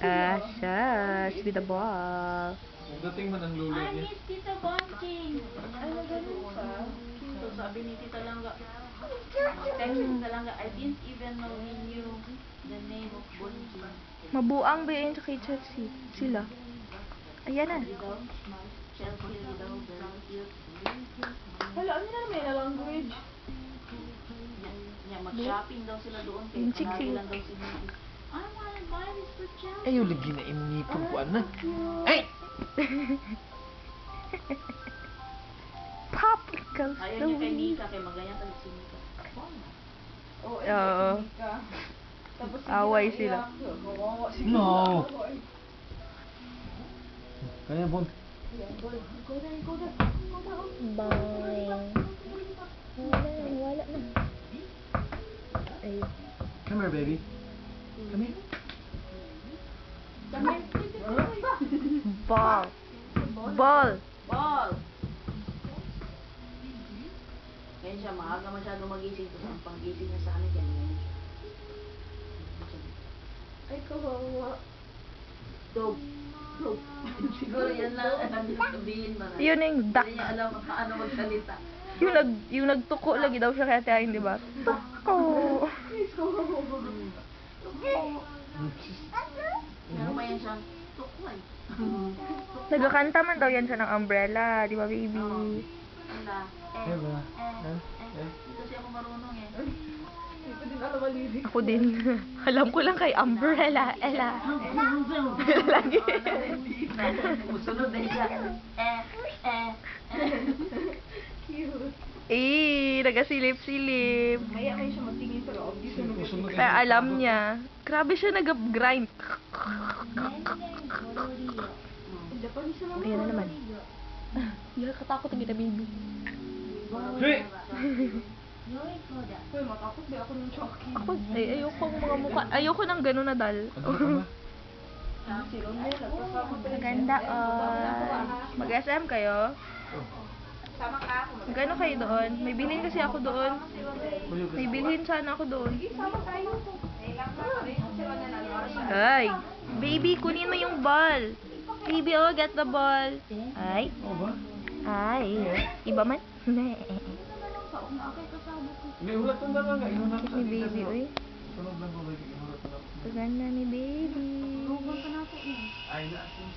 Shush, with the ball. Dating man ang lolo niya. Miss Tita Bonching. Ay, nagaling pa. So sabi ni Tita Langga, text ni Tita Langga, I didn't even know he knew the name of Bonching. Mabuang ba yun sa kay Chelsea? Sila. Ayan na. Daw, Chelsea daw, very cute. Hala, ano na naman na language? Mag-shopping daw sila doon. Yung Kaya chiksi. panagi lang daw si Mimi. I wanna buy this for Chelsea. Ayaw lagi na imungipon ko na. Ay! Popsicle Ayaw niya kay sweet. Nika, kaya maganyan talaga si Nika. Oo. Oo. Tapos Away sila. Kawawa sila. No. Kaya bon. Go na. Bye. Wala na. Ay. Come here, baby. Come here. Ball. Ball. Ball! Ngayon siya, maaga masyado magising. Tapos ang panggising niya sa amin, kaya ngayon siya. Ay, kawawa. Dog. Siguro yan lang ang sabihin mo na. Yun yung duck. Hindi niya alam kung paano magsalita. Yung nagtuko lagi daw siya kaya tayo, di ba? Tuko. Meron pa yan siyang tukway. Nagkakanta man daw yan siya ng umbrella, di ba baby? Anda. Diba? Dito siya ako marunong eh. Hindi ko din alam ang lyrics. Ako din. Alam ko lang kay umbrella. Ella. Lagi. Musunod na siya. Cute. Nagasilip-silip. Maya kayo siya magtingin sa loob. Di siya Kaya alam niya. Grabe siya nag-grind. Japanese naman. Ayan na naman. Yung katakot ang kita baby. Hey! Uy, matakot ba ako ng Chucky? Ako, ayoko ang mga mukha. Ayoko ng gano'n na dal. Ano ka ba? Si Ronel, nagpasama pa rin. Maganda Mag-SM kayo? Sama ka ako. Gano'n kayo doon? May bilhin kasi ako doon. May bilhin sana ako doon. Sama tayo. Kailang ka rin. Si Ronel, ano siya? Ay! Baby, kunin mo yung ball. Baby, oh, get the ball. Ay. Oo ba? Ay. Iba man? May ulat na lang nga. Inunan Ni baby, uy. Sunod lang ko lagi. Inulat na lang. Paganda ni baby. Ay, na-assume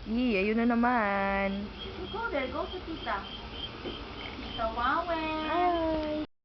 Ayun na naman. Go there, go to Tita. Tita Wawen. Ay.